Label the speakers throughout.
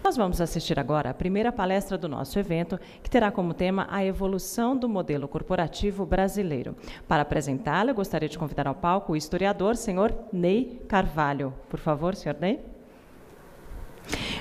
Speaker 1: Nós vamos assistir agora à primeira palestra do nosso evento, que terá como tema a evolução do modelo corporativo brasileiro. Para apresentá-la, eu gostaria de convidar ao palco o historiador, senhor Ney Carvalho. Por favor, senhor Ney.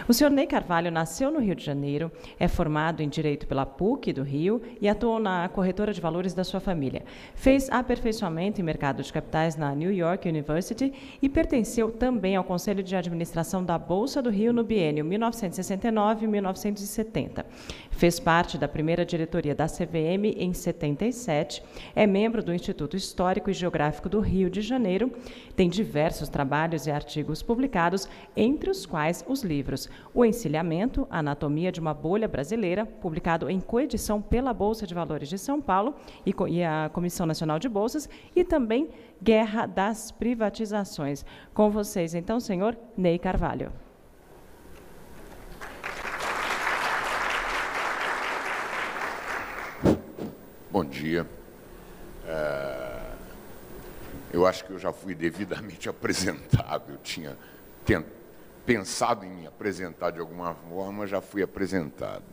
Speaker 1: O senhor Ney Carvalho nasceu no Rio de Janeiro, é formado em Direito pela PUC do Rio e atuou na corretora de valores da sua família. Fez aperfeiçoamento em mercado de capitais na New York University e pertenceu também ao Conselho de Administração da Bolsa do Rio no biênio 1969 e 1970. Fez parte da primeira diretoria da CVM em 77, é membro do Instituto Histórico e Geográfico do Rio de Janeiro, tem diversos trabalhos e artigos publicados, entre os quais os livros O Encilhamento, Anatomia de uma Bolha Brasileira, publicado em coedição pela Bolsa de Valores de São Paulo e a Comissão Nacional de Bolsas, e também Guerra das Privatizações. Com vocês, então, senhor Ney Carvalho.
Speaker 2: Bom dia. Eu acho que eu já fui devidamente apresentado. Eu tinha pensado em me apresentar de alguma forma, já fui apresentado.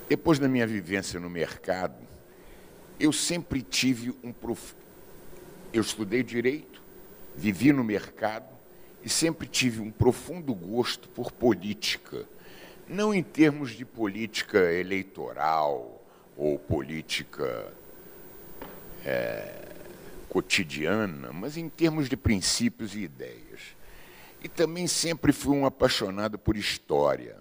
Speaker 2: Depois da minha vivência no mercado, eu sempre tive Eu estudei Direito, vivi no mercado e sempre tive um profundo gosto por política. Não em termos de política eleitoral ou política cotidiana, mas em termos de princípios e ideias. E também sempre fui um apaixonado por história.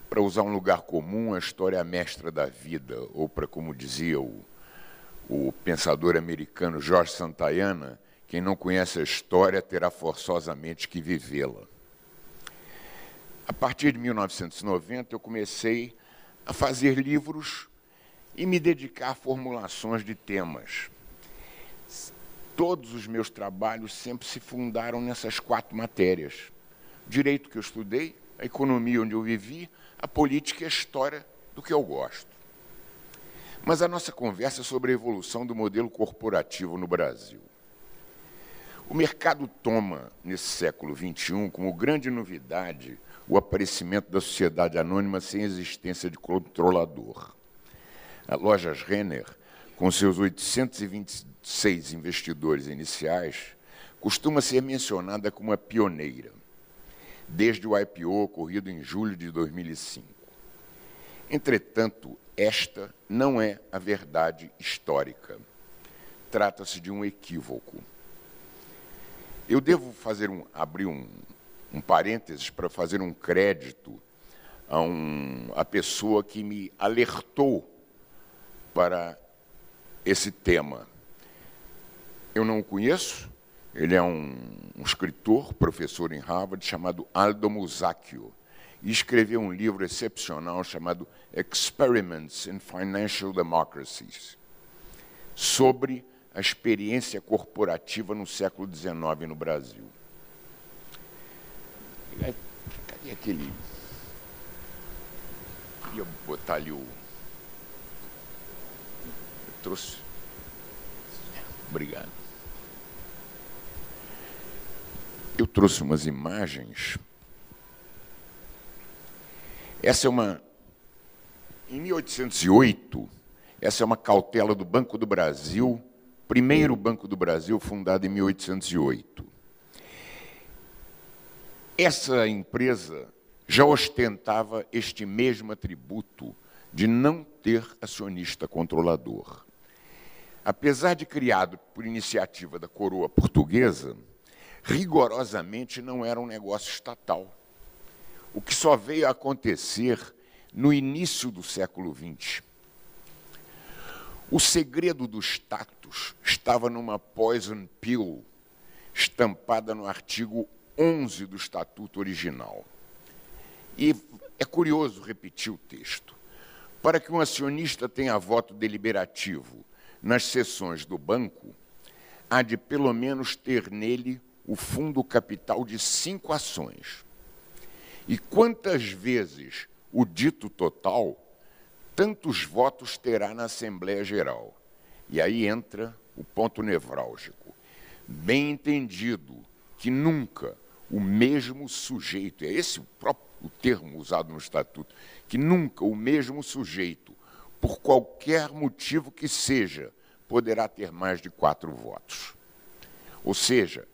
Speaker 2: Para usar um lugar comum, a história é a mestra da vida, ou para, como dizia o pensador americano George Santayana, quem não conhece a história terá forçosamente que vivê-la. A partir de 1990, eu comecei a fazer livros e me dedicar a formulações de temas. Todos os meus trabalhos sempre se fundaram nessas 4 matérias. O direito que eu estudei, a economia onde eu vivi, a política e a história do que eu gosto. Mas a nossa conversa é sobre a evolução do modelo corporativo no Brasil. O mercado toma, nesse século XXI, como grande novidade, o aparecimento da sociedade anônima sem existência de controlador. A Lojas Renner, com seus 826 investidores iniciais, costuma ser mencionada como a pioneira, desde o IPO ocorrido em julho de 2005. Entretanto, esta não é a verdade histórica. Trata-se de um equívoco. Eu devo abrir um parênteses para fazer um crédito à pessoa que me alertou para esse tema. Eu não o conheço, ele é um escritor, professor em Harvard, chamado Aldo Musacchio, e escreveu um livro excepcional chamado Experiments in Financial Democracies, sobre a experiência corporativa no século XIX no Brasil. Cadê aquele... Queria botar ali o... Trouxe. Obrigado. Eu trouxe umas imagens. Essa é uma... Em 1808, essa é uma cautela do Banco do Brasil, primeiro Banco do Brasil, fundado em 1808. Essa empresa já ostentava este mesmo atributo de não ter acionista controlador. Apesar de criado por iniciativa da coroa portuguesa, rigorosamente não era um negócio estatal, o que só veio a acontecer no início do século XX. O segredo do status estava numa poison pill estampada no artigo 11 do Estatuto original. E é curioso repetir o texto. Para que um acionista tenha voto deliberativo nas sessões do banco, há de pelo menos ter nele o fundo capital de 5 ações. E quantas vezes o dito total, tantos votos terá na Assembleia Geral. E aí entra o ponto nevrálgico. Bem entendido, que nunca o mesmo sujeito, é esse o termo usado no Estatuto, que nunca o mesmo sujeito, por qualquer motivo que seja, poderá ter mais de 4 votos. Ou seja,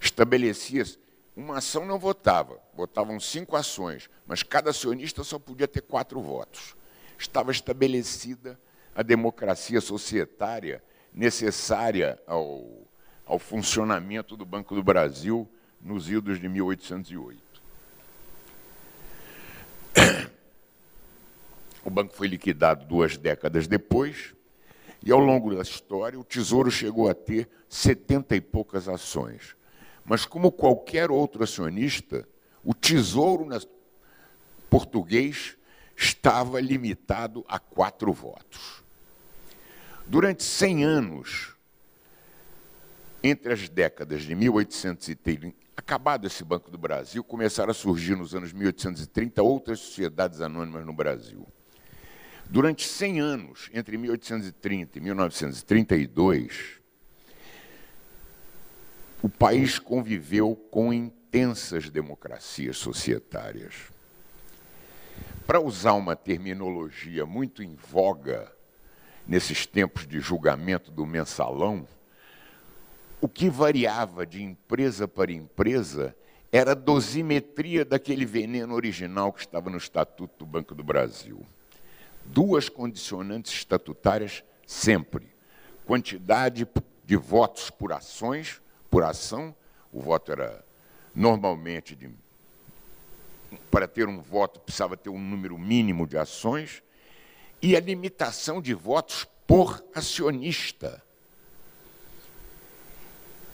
Speaker 2: estabelecia-se, uma ação não votava, votavam 5 ações, mas cada acionista só podia ter 4 votos. Estava estabelecida a democracia societária necessária ao funcionamento do Banco do Brasil nos idos de 1808. O banco foi liquidado 2 décadas depois, e ao longo da história o Tesouro chegou a ter 70 e poucas ações. Mas, como qualquer outro acionista, o Tesouro português estava limitado a 4 votos. Durante 100 anos, entre as décadas de 1830, acabado esse Banco do Brasil, começaram a surgir nos anos 1830 outras sociedades anônimas no Brasil. Durante 100 anos, entre 1830 e 1932, o país conviveu com intensas democracias societárias. Para usar uma terminologia muito em voga nesses tempos de julgamento do mensalão, o que variava de empresa para empresa era a dosimetria daquele veneno original que estava no Estatuto do Banco do Brasil. 2 condicionantes estatutárias sempre: quantidade de votos por ação, o voto era normalmente para ter um voto precisava ter um número mínimo de ações, e a limitação de votos por acionista.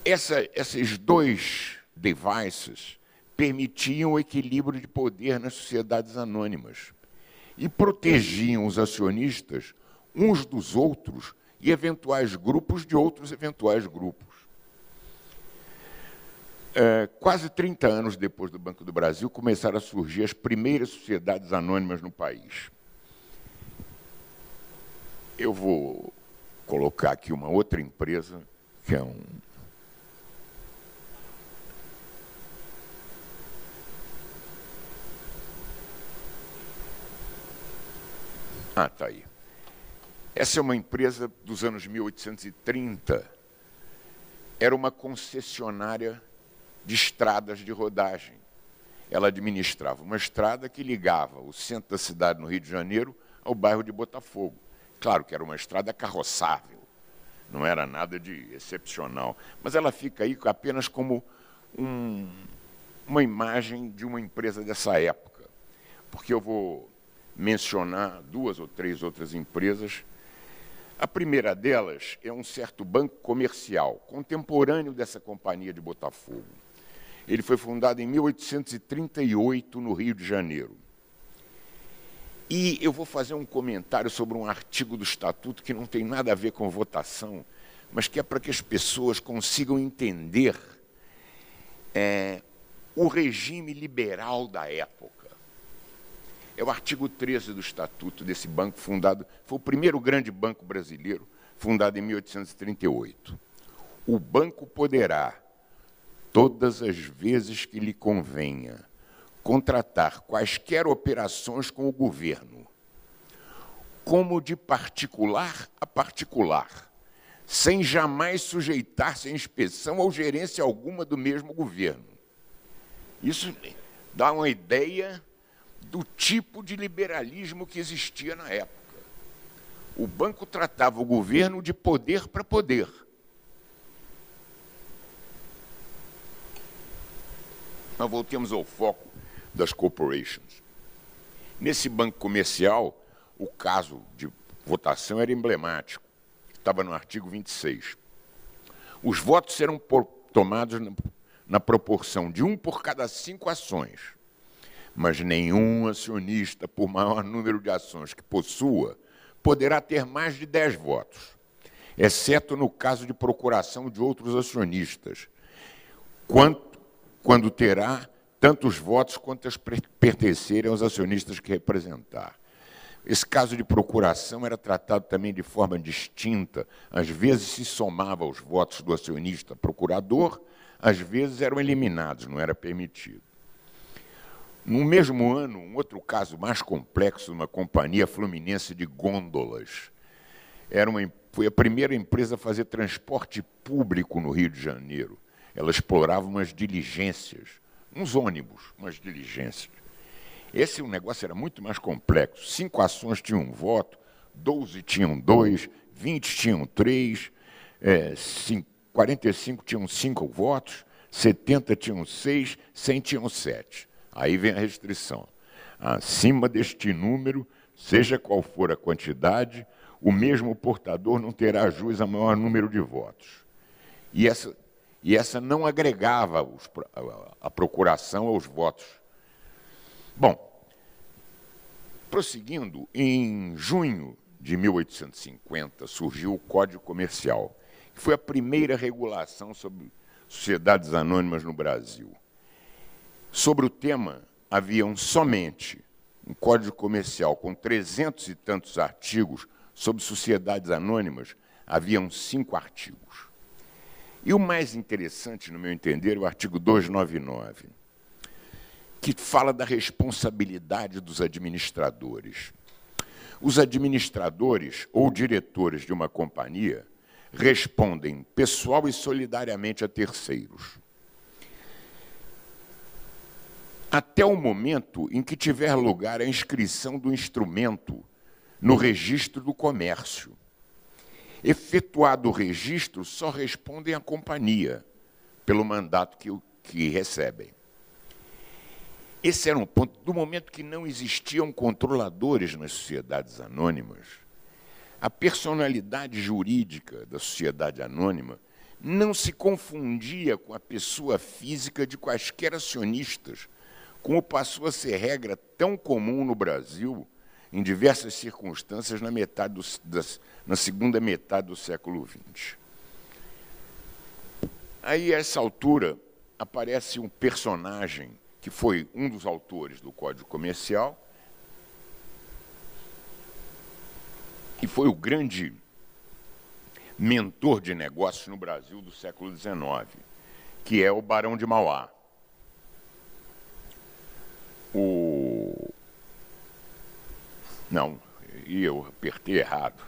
Speaker 2: Esses 2 devices permitiam o equilíbrio de poder nas sociedades anônimas e protegiam os acionistas uns dos outros e eventuais grupos de outros eventuais grupos. Quase 30 anos depois do Banco do Brasil, começaram a surgir as primeiras sociedades anônimas no país. Eu vou colocar aqui uma outra empresa, que é está aí. Essa é uma empresa dos anos 1830. Era uma concessionária de estradas de rodagem. Ela administrava uma estrada que ligava o centro da cidade, no Rio de Janeiro, ao bairro de Botafogo. Claro que era uma estrada carroçável, não era nada de excepcional, mas ela fica aí apenas como uma imagem de uma empresa dessa época, porque eu vou mencionar 2 ou 3 outras empresas. A primeira delas é um certo banco comercial, contemporâneo dessa companhia de Botafogo. Ele foi fundado em 1838, no Rio de Janeiro. E eu vou fazer um comentário sobre um artigo do Estatuto que não tem nada a ver com votação, mas que é para que as pessoas consigam entender o regime liberal da época. É o artigo 13 do Estatuto desse banco fundado, foi o primeiro grande banco brasileiro, fundado em 1838. O banco poderá, todas as vezes que lhe convenha, contratar quaisquer operações com o governo, como de particular a particular, sem jamais sujeitar-se a inspeção ou gerência alguma do mesmo governo. Isso dá uma ideia do tipo de liberalismo que existia na época. O banco tratava o governo de poder para poder. Nós voltemos ao foco das corporations. Nesse banco comercial, o caso de votação era emblemático. Estava no artigo 26. Os votos serão tomados na proporção de 1 por cada 5 ações, mas nenhum acionista, por maior número de ações que possua, poderá ter mais de 10 votos, exceto no caso de procuração de outros acionistas, quando terá tantos votos quanto pertencerem aos acionistas que representar. Esse caso de procuração era tratado também de forma distinta. Às vezes se somava os votos do acionista procurador, às vezes eram eliminados, não era permitido. No mesmo ano, um outro caso mais complexo, uma companhia fluminense de gôndolas. Foi a primeira empresa a fazer transporte público no Rio de Janeiro. Ela explorava umas diligências, uns ônibus, umas diligências. Esse negócio era muito mais complexo. 5 ações tinham um voto, 12 tinham 2, 20 tinham 3, 45 tinham 5 votos, 70 tinham 6, 100 tinham 7. Aí vem a restrição. Acima deste número, seja qual for a quantidade, o mesmo portador não terá jus a maior número de votos. E essa não agregava a procuração aos votos. Bom, prosseguindo, em junho de 1850 surgiu o Código Comercial, que foi a primeira regulação sobre sociedades anônimas no Brasil. Sobre o tema, haviam somente um Código Comercial com 300 e tantos artigos sobre sociedades anônimas, haviam 5 artigos. E o mais interessante, no meu entender, é o artigo 299, que fala da responsabilidade dos administradores. Os administradores ou diretores de uma companhia respondem pessoal e solidariamente a terceiros, até o momento em que tiver lugar a inscrição do instrumento no registro do comércio. Efetuado o registro, só respondem à companhia pelo mandato que recebem. Esse era um ponto. Do momento que não existiam controladores nas sociedades anônimas, a personalidade jurídica da sociedade anônima não se confundia com a pessoa física de quaisquer acionistas, como passou a ser regra tão comum no Brasil, em diversas circunstâncias, na segunda metade do século XX. Aí, a essa altura, aparece um personagem que foi um dos autores do Código Comercial e foi o grande mentor de negócios no Brasil do século XIX, que é o Barão de Mauá. Não, eu apertei errado.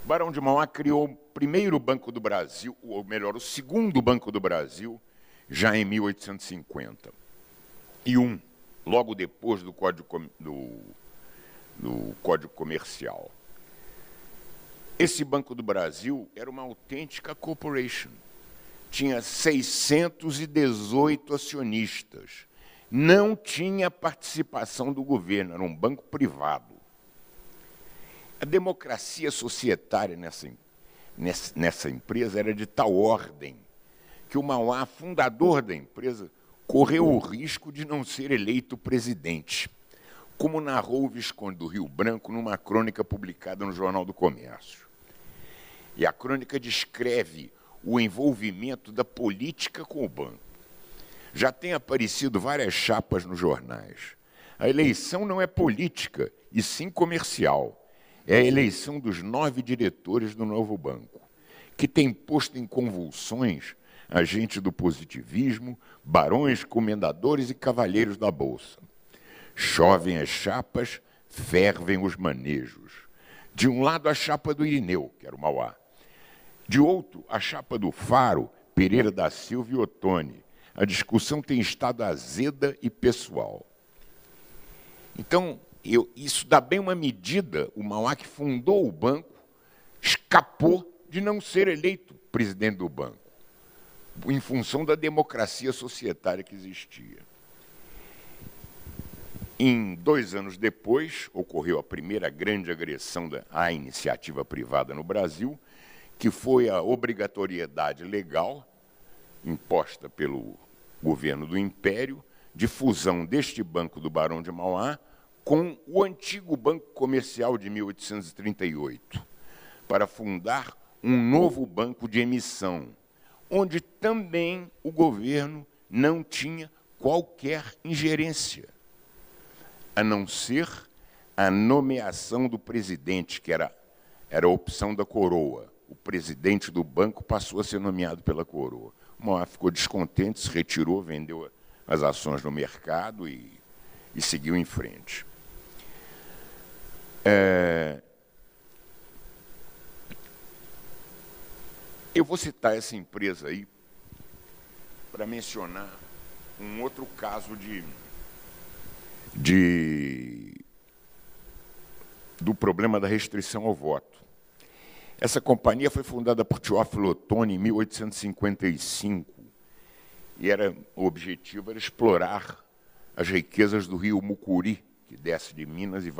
Speaker 2: O Barão de Mauá criou o primeiro Banco do Brasil, ou melhor, o segundo Banco do Brasil, já em 1850. E logo depois do Código Comercial. Esse Banco do Brasil era uma autêntica corporation. Tinha 618 acionistas. Não tinha participação do governo, era um banco privado. A democracia societária nessa empresa era de tal ordem que o Mauá, fundador da empresa, correu o risco de não ser eleito presidente, como narrou o Visconde do Rio Branco numa crônica publicada no Jornal do Comércio. E a crônica descreve o envolvimento da política com o banco. Já tem aparecido várias chapas nos jornais. A eleição não é política, e sim comercial. É a eleição dos 9 diretores do novo banco, que tem posto em convulsões a gente do positivismo, barões, comendadores e cavalheiros da Bolsa. Chovem as chapas, fervem os manejos. De um lado, a chapa do Irineu, que era o Mauá. De outro, a chapa do Faro, Pereira da Silva e Ottoni. A discussão tem estado azeda e pessoal. Então, isso dá bem uma medida. O Mauá, que fundou o banco, escapou de não ser eleito presidente do banco, em função da democracia societária que existia. 2 anos depois, ocorreu a primeira grande agressão à iniciativa privada no Brasil, que foi a obrigatoriedade legal imposta pelo governo do Império, de fusão deste Banco do Barão de Mauá com o antigo Banco Comercial de 1838, para fundar um novo banco de emissão, onde também o governo não tinha qualquer ingerência, a não ser a nomeação do presidente, que era a opção da coroa. O presidente do banco passou a ser nomeado pela coroa. O Mauá ficou descontente, se retirou, vendeu as ações no mercado e seguiu em frente. Eu vou citar essa empresa aí para mencionar um outro caso do problema da restrição ao voto. Essa companhia foi fundada por Teófilo Otoni em 1855 e o objetivo era explorar as riquezas do rio Mucuri, que desce de Minas e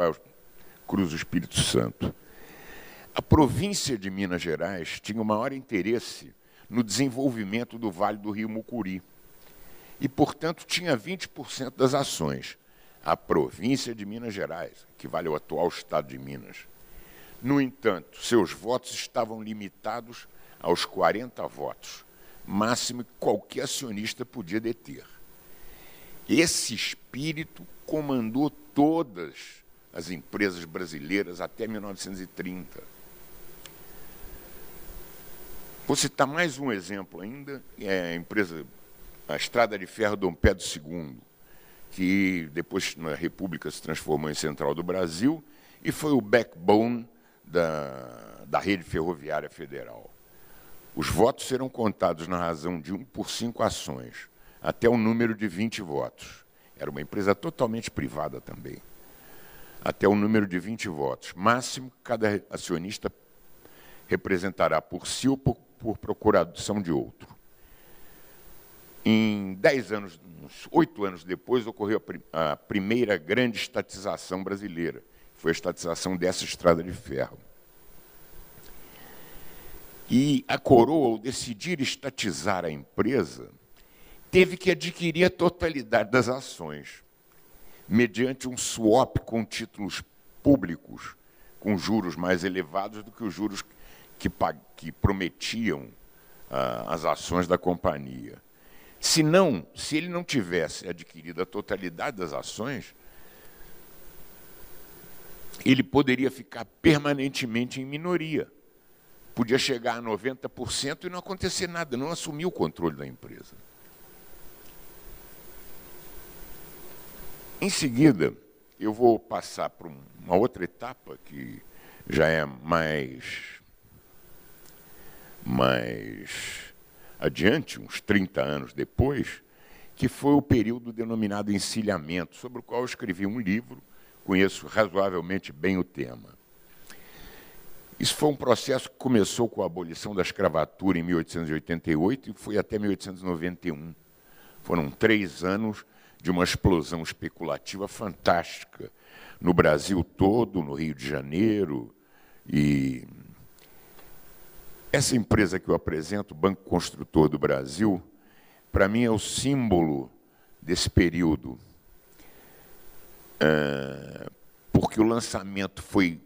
Speaker 2: cruza o Espírito Santo. A província de Minas Gerais tinha o maior interesse no desenvolvimento do Vale do Rio Mucuri e, portanto, tinha 20% das ações. A província de Minas Gerais, que vale ao atual estado de Minas. No entanto, seus votos estavam limitados aos 40 votos, máximo que qualquer acionista podia deter. Esse espírito comandou todas as empresas brasileiras até 1930. Vou citar mais um exemplo ainda, a Estrada de Ferro Dom Pedro II, que depois na República se transformou em Central do Brasil e foi o backbone da rede ferroviária federal. Os votos serão contados na razão de 1 por 5 ações, até o número de 20 votos. Era uma empresa totalmente privada também. Até o número de 20 votos. Máximo, cada acionista representará por si ou por procuração de outro. Em 10 anos, uns 8 anos depois, ocorreu a primeira grande estatização brasileira. Foi a estatização dessa estrada de ferro. E a coroa, ao decidir estatizar a empresa, teve que adquirir a totalidade das ações, mediante um swap com títulos públicos, com juros mais elevados do que os juros que prometiam as ações da companhia. Se ele não tivesse adquirido a totalidade das ações, ele poderia ficar permanentemente em minoria. Podia chegar a 90% e não acontecer nada, não assumir o controle da empresa. Em seguida, eu vou passar para uma outra etapa que já é mais adiante, uns 30 anos depois, que foi o período denominado encilhamento, sobre o qual eu escrevi um livro, conheço razoavelmente bem o tema. Isso foi um processo que começou com a abolição da escravatura em 1888 e foi até 1891. Foram 3 anos de uma explosão especulativa fantástica no Brasil todo, no Rio de Janeiro. E essa empresa que eu apresento, o Banco Construtor do Brasil, para mim é o símbolo desse período, porque o lançamento foi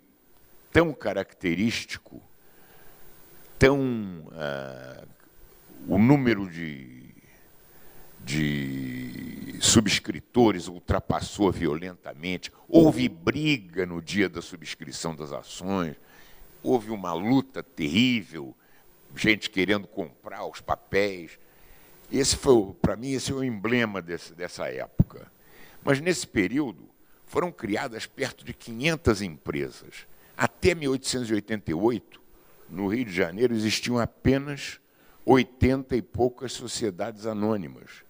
Speaker 2: tão característico, o número de subscritores ultrapassou violentamente, houve briga no dia da subscrição das ações, houve uma luta terrível, gente querendo comprar os papéis. Para mim, esse é o emblema dessa época. Mas, nesse período, foram criadas perto de 500 empresas. Até 1888, no Rio de Janeiro, existiam apenas 80 e poucas sociedades anônimas,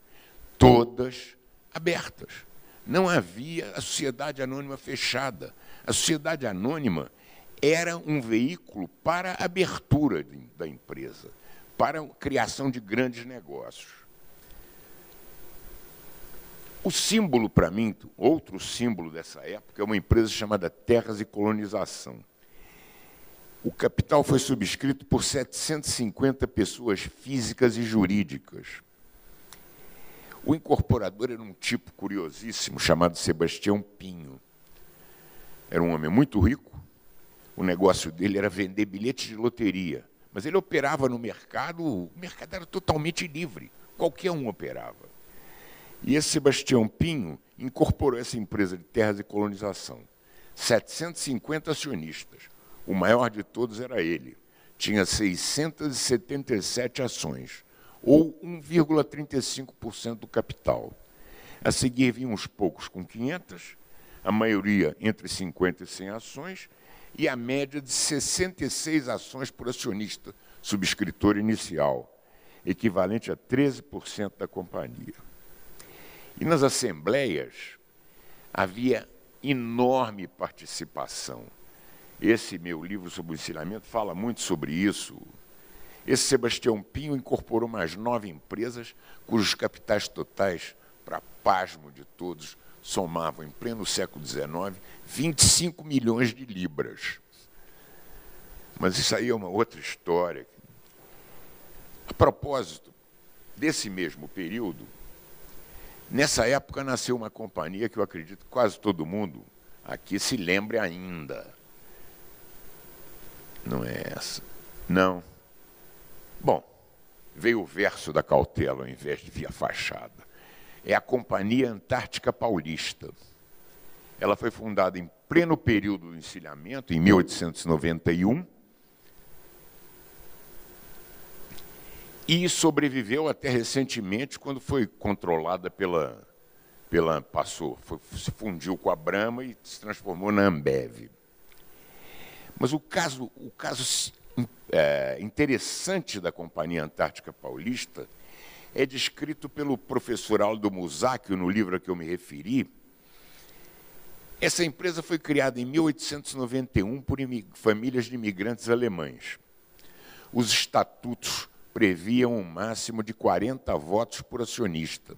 Speaker 2: todas abertas. Não havia a sociedade anônima fechada. A sociedade anônima era um veículo para a abertura da empresa, para a criação de grandes negócios. O símbolo, para mim, outro símbolo dessa época, é uma empresa chamada Terras e Colonização. O capital foi subscrito por 750 pessoas físicas e jurídicas. O incorporador era um tipo curiosíssimo, chamado Sebastião Pinho. Era um homem muito rico, o negócio dele era vender bilhetes de loteria, mas ele operava no mercado, o mercado era totalmente livre, qualquer um operava. E esse Sebastião Pinho incorporou essa empresa de Terras e Colonização. 750 acionistas. O maior de todos era ele. Tinha 677 ações. ou 1,35% do capital. A seguir vinham uns poucos com 500, a maioria entre 50 e 100 ações, e a média de 66 ações por acionista subscritor inicial, equivalente a 13% da companhia. E nas assembleias havia enorme participação. Esse meu livro sobre o encilhamento fala muito sobre isso. Esse Sebastião Pinho incorporou mais 9 empresas, cujos capitais totais, para pasmo de todos, somavam, em pleno século XIX, 25 milhões de libras. Mas isso aí é uma outra história. A propósito desse mesmo período, nessa época nasceu uma companhia que eu acredito que quase todo mundo aqui se lembre ainda. Não é essa. Não. Bom, veio o verso da cautela ao invés de vir a fachada. É a Companhia Antártica Paulista. Ela foi fundada em pleno período do encilhamento, em 1891, e sobreviveu até recentemente, quando foi controlada se fundiu com a Brahma e se transformou na Ambev. Mas o caso interessante da Companhia Antártica Paulista é descrito pelo professor Aldo Musacchio no livro a que eu me referi. Essa empresa foi criada em 1891 por famílias de imigrantes alemães. Os estatutos previam um máximo de 40 votos por acionista.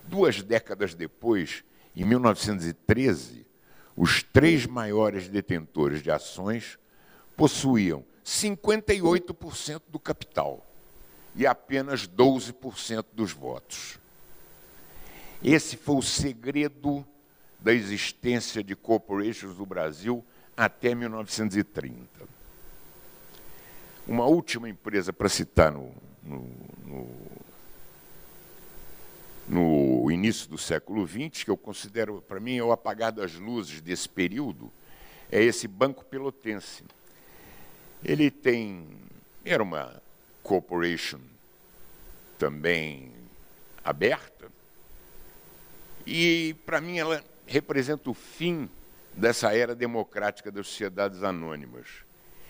Speaker 2: 2 décadas depois, em 1913, os 3 maiores detentores de ações possuíam 58% do capital e apenas 12% dos votos. Esse foi o segredo da existência de corporations no Brasil até 1930. Uma última empresa para citar no início do século XX, que eu considero, para mim, é o apagar das luzes desse período, é esse Banco Pelotense. Era uma corporation também aberta, e, para mim, ela representa o fim dessa era democrática das sociedades anônimas.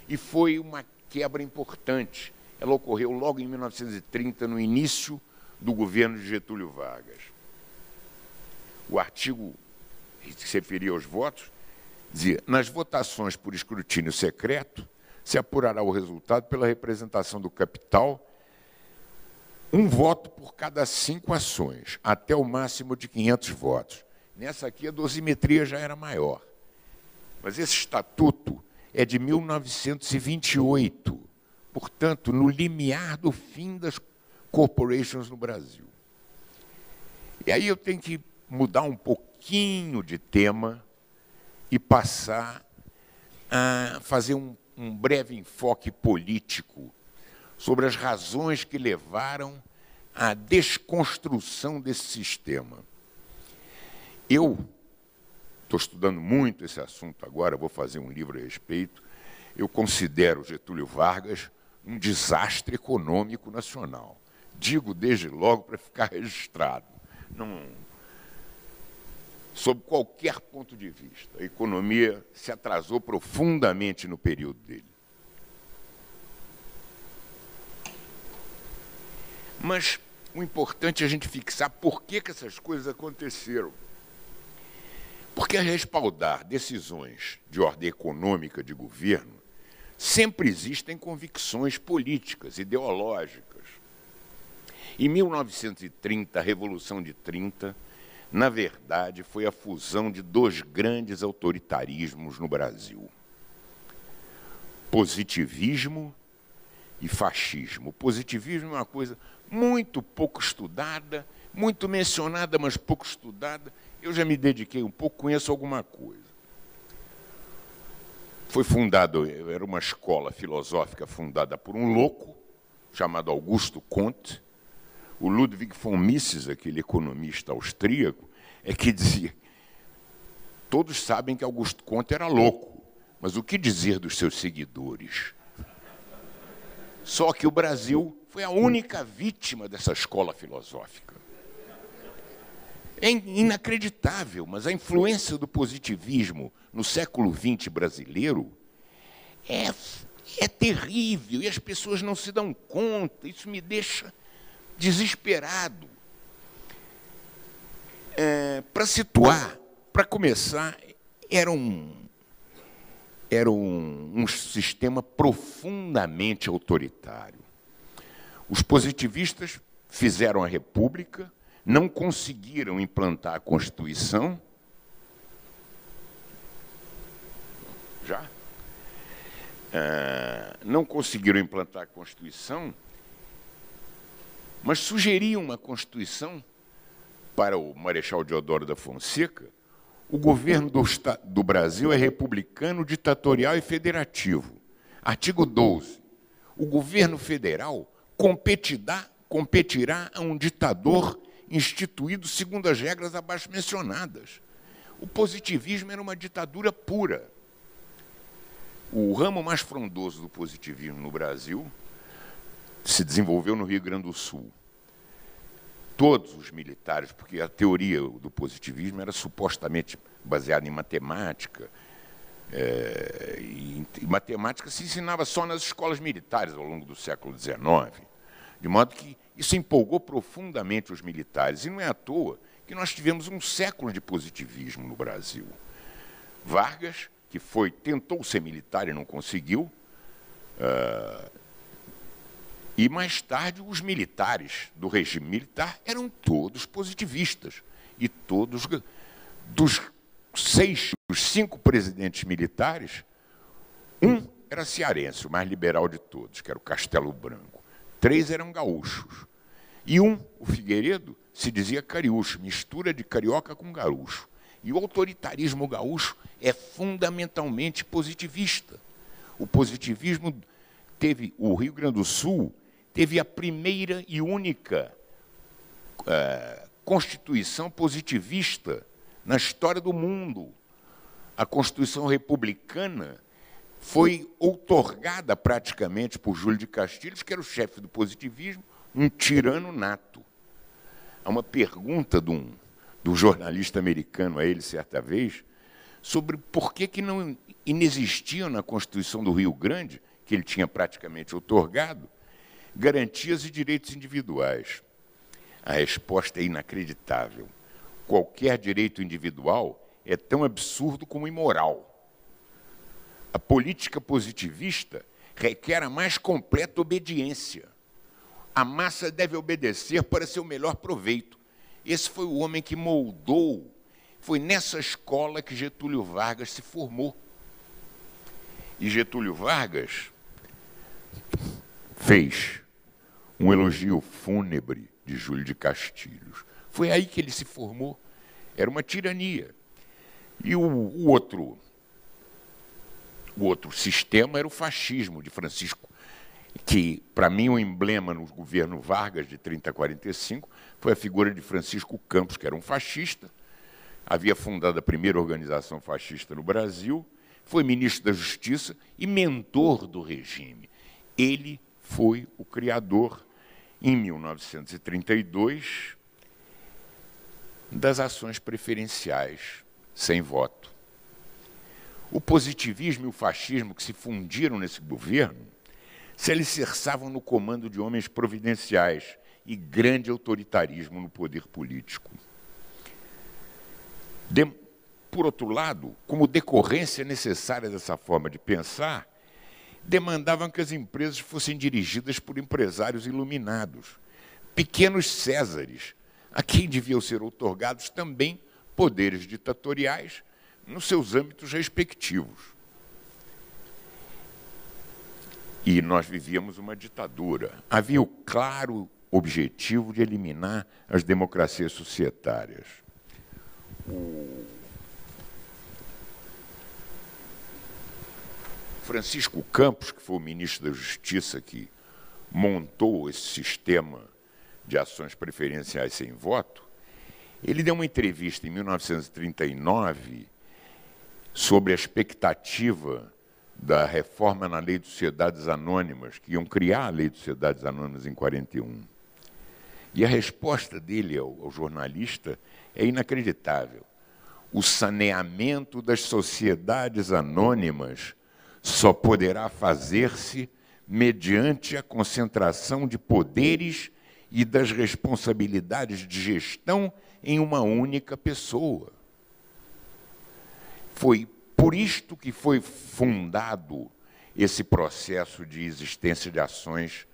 Speaker 2: E foi uma quebra importante. Ela ocorreu logo em 1930, no início do governo de Getúlio Vargas. O artigo que se referia aos votos dizia: nas votações por escrutínio secreto, se apurará o resultado pela representação do capital, 1 voto por cada 5 ações, até o máximo de 500 votos. Nessa aqui a dosimetria já era maior. Mas esse estatuto é de 1928, portanto, no limiar do fim das corporations no Brasil. E aí eu tenho que mudar um pouquinho de tema e passar a fazer um breve enfoque político sobre as razões que levaram à desconstrução desse sistema. Eu estou estudando muito esse assunto agora, vou fazer um livro a respeito. Eu considero Getúlio Vargas um desastre econômico nacional. Digo desde logo para ficar registrado. Sob qualquer ponto de vista, a economia se atrasou profundamente no período dele. Mas o importante é a gente fixar por que essas coisas aconteceram. Porque a respaldar decisões de ordem econômica de governo, sempre existem convicções políticas, ideológicas. Em 1930, a Revolução de 30, na verdade, foi a fusão de 2 grandes autoritarismos no Brasil: positivismo e fascismo. O positivismo é uma coisa muito pouco estudada, muito mencionada, mas pouco estudada. Eu já me dediquei um pouco, conheço alguma coisa. Foi era uma escola filosófica fundada por um louco, chamado Augusto Comte. O Ludwig von Mises, aquele economista austríaco, é que dizia: todos sabem que Augusto Comte era louco, mas o que dizer dos seus seguidores? Só que o Brasil foi a única vítima dessa escola filosófica. É inacreditável, mas a influência do positivismo no século XX brasileiro é terrível, e as pessoas não se dão conta. Isso me deixa desesperado. Para situar, para começar, era um sistema profundamente autoritário. Os positivistas fizeram a República, não conseguiram implantar a Constituição. Não conseguiram implantar a Constituição, mas sugeriam uma Constituição para o Marechal Deodoro da Fonseca. O governo do Brasil é republicano, ditatorial e federativo. Artigo 12. O governo federal competirá a um ditador instituído segundo as regras abaixo mencionadas. O positivismo era uma ditadura pura. O ramo mais frondoso do positivismo no Brasil se desenvolveu no Rio Grande do Sul. Todos os militares, porque a teoria do positivismo era supostamente baseada em matemática, e matemática se ensinava só nas escolas militares ao longo do século XIX, de modo que isso empolgou profundamente os militares, e não é à toa que nós tivemos um século de positivismo no Brasil. Vargas, que tentou ser militar e não conseguiu, e mais tarde os militares do regime militar eram todos positivistas, e todos, dos 5 presidentes militares, um era cearense, o mais liberal de todos, que era o Castelo Branco. 3 eram gaúchos. E o Figueiredo, se dizia cariúcho, mistura de carioca com gaúcho. E o autoritarismo gaúcho é fundamentalmente positivista. O positivismo o Rio Grande do Sul teve a primeira e única Constituição positivista na história do mundo. A Constituição republicana foi outorgada praticamente por Júlio de Castilhos, que era o chefe do positivismo, um tirano nato. Há uma pergunta do jornalista americano a ele, certa vez, sobre por que não inexistiam na Constituição do Rio Grande, que ele tinha praticamente outorgado, garantias e direitos individuais. A resposta é inacreditável. Qualquer direito individual é tão absurdo como imoral. A política positivista requer a mais completa obediência. A massa deve obedecer para seu melhor proveito. Esse foi o homem que moldou. Foi nessa escola que Getúlio Vargas se formou. E Getúlio Vargas fez um elogio fúnebre de Júlio de Castilhos. Foi aí que ele se formou. Era uma tirania. E o outro sistema era o fascismo de Francisco, que, para mim, o emblema no governo Vargas, de 30 a 45, foi a figura de Francisco Campos, que era um fascista, havia fundado a primeira organização fascista no Brasil, foi ministro da Justiça e mentor do regime. Ele foi o criador, em 1932, das ações preferenciais sem voto. O positivismo e o fascismo que se fundiram nesse governo se alicerçavam no comando de homens providenciais e grande autoritarismo no poder político. Por outro lado, como decorrência necessária dessa forma de pensar, demandavam que as empresas fossem dirigidas por empresários iluminados, pequenos césares, a quem deviam ser outorgados também poderes ditatoriais nos seus âmbitos respectivos. E nós vivíamos uma ditadura. Havia o claro objetivo de eliminar as democracias societárias. O Francisco Campos, que foi o ministro da Justiça que montou esse sistema de ações preferenciais sem voto, ele deu uma entrevista em 1939 sobre a expectativa da reforma na Lei de Sociedades Anônimas, que iam criar a Lei de Sociedades Anônimas em 41. E a resposta dele ao jornalista é inacreditável. O saneamento das sociedades anônimas só poderá fazer-se mediante a concentração de poderes e das responsabilidades de gestão em uma única pessoa. Foi por isto que foi fundado esse processo de existência de ações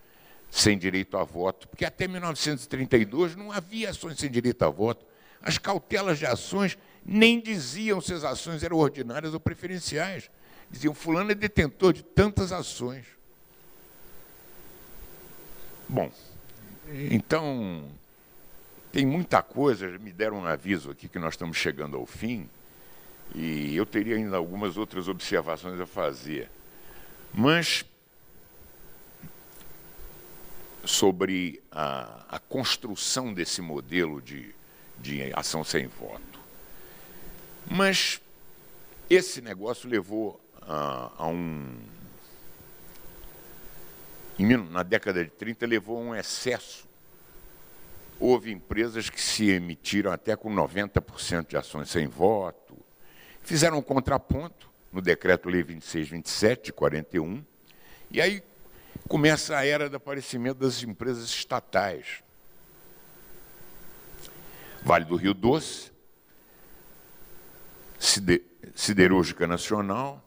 Speaker 2: sem direito a voto, porque até 1932 não havia ações sem direito a voto. As cautelas de ações nem diziam se as ações eram ordinárias ou preferenciais. Diziam, fulano é detentor de tantas ações. Bom, então, tem muita coisa, me deram um aviso aqui que nós estamos chegando ao fim, e eu teria ainda algumas outras observações a fazer. Mas, sobre a construção desse modelo de ação sem voto. Mas esse negócio levou na década de 30, levou a um excesso. Houve empresas que se emitiram até com 90% de ações sem voto. Fizeram um contraponto no Decreto-Lei 2627, de 41, e aí começa a era do aparecimento das empresas estatais. Vale do Rio Doce, Siderúrgica Nacional,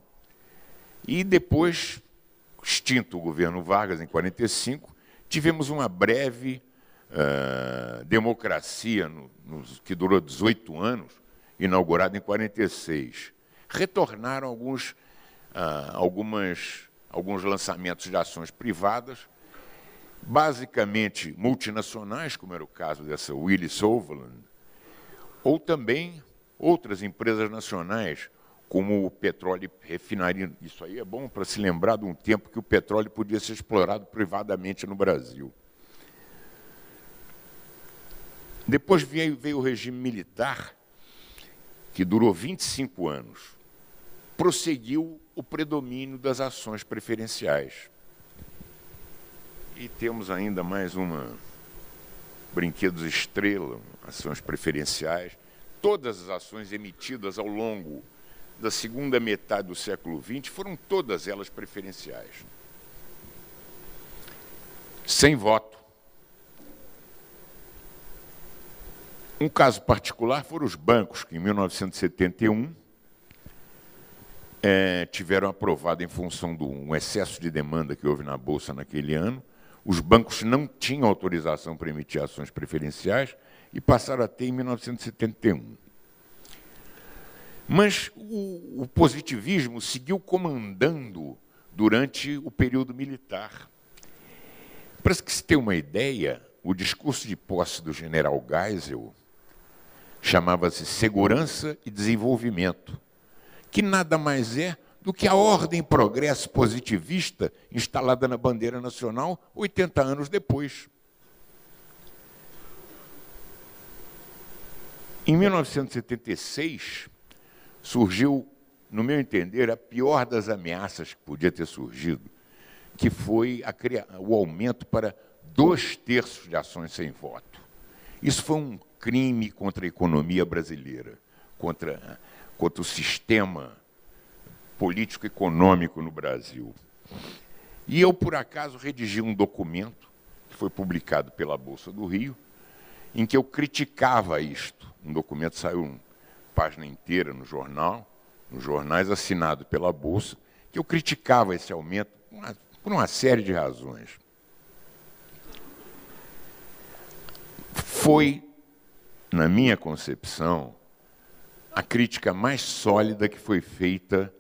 Speaker 2: e depois, extinto o governo Vargas, em 45, tivemos uma breve democracia, que durou 18 anos, inaugurada em 46. Retornaram alguns lançamentos de ações privadas, basicamente multinacionais, como era o caso dessa Willis Overland, ou também outras empresas nacionais, como o petróleo e refinaria. Isso aí é bom para se lembrar de um tempo que o petróleo podia ser explorado privadamente no Brasil. Depois veio o regime militar, que durou 25 anos. Prosseguiu o predomínio das ações preferenciais. E temos ainda mais uma, Brinquedos Estrela, ações preferenciais. Todas as ações emitidas ao longo da segunda metade do século XX foram todas elas preferenciais. Sem voto. Um caso particular foram os bancos, que em 1971 tiveram aprovado, em função de um excesso de demanda que houve na Bolsa naquele ano, os bancos não tinham autorização para emitir ações preferenciais e passaram a ter em 1971. Mas o positivismo seguiu comandando durante o período militar. Para que se tenha uma ideia, o discurso de posse do general Geisel chamava-se Segurança e Desenvolvimento, que nada mais é do que a ordem progresso positivista instalada na bandeira nacional 80 anos depois. Em 1976, surgiu, no meu entender, a pior das ameaças que podia ter surgido, que foi o aumento para 2/3 de ações sem voto. Isso foi um crime contra a economia brasileira, contra o sistema político-econômico no Brasil. E eu, por acaso, redigi um documento, que foi publicado pela Bolsa do Rio, em que eu criticava isto. Um documento saiu página inteira nos jornais, assinado pela Bolsa, que eu criticava esse aumento por uma série de razões. Foi, na minha concepção, a crítica mais sólida que foi feita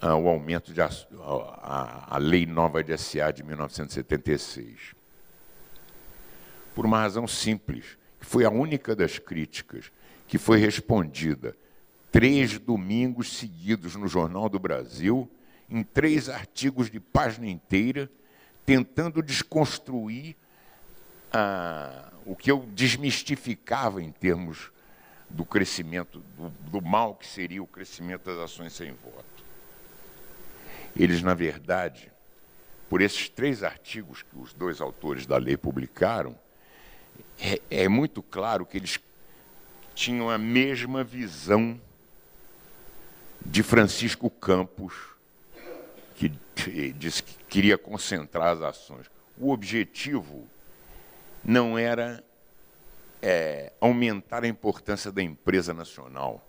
Speaker 2: ao aumento à Lei Nova de S.A. de 1976. Por uma razão simples, que foi a única das críticas que foi respondida 3 domingos seguidos no Jornal do Brasil, em 3 artigos de página inteira, tentando desconstruir o que eu desmistificava em termos do crescimento, do mal que seria o crescimento das ações sem voto. Eles, na verdade, por esses 3 artigos que os 2 autores da lei publicaram, é muito claro que eles tinham a mesma visão de Francisco Campos, que disse que queria concentrar as ações. O objetivo não era aumentar a importância da empresa nacional,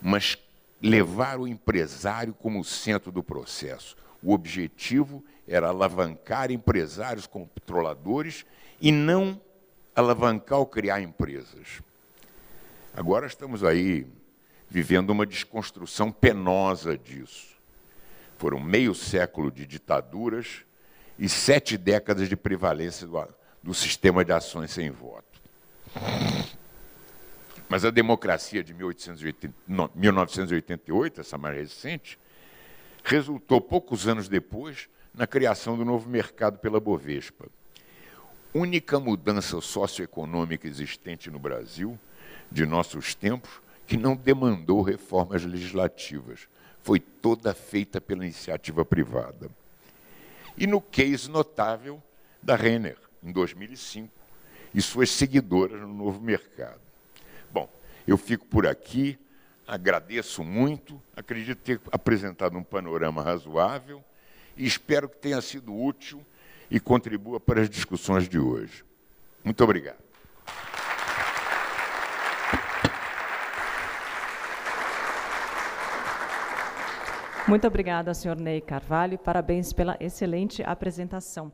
Speaker 2: mas levar o empresário como centro do processo. O objetivo era alavancar empresários controladores e não alavancar ou criar empresas. Agora estamos aí vivendo uma desconstrução penosa disso. Foram meio século de ditaduras e 7 décadas de prevalência do sistema de ações sem voto. Mas a democracia de 1988, essa mais recente, resultou, poucos anos depois, na criação do novo mercado pela Bovespa. Única mudança socioeconômica existente no Brasil, de nossos tempos, que não demandou reformas legislativas. Foi toda feita pela iniciativa privada. E no case notável da Renner, em 2005, e suas seguidoras no novo mercado. Bom, eu fico por aqui, agradeço muito, acredito ter apresentado um panorama razoável e espero que tenha sido útil e contribua para as discussões de hoje. Muito obrigado.
Speaker 1: Muito obrigada, senhor Ney Carvalho, parabéns pela excelente apresentação.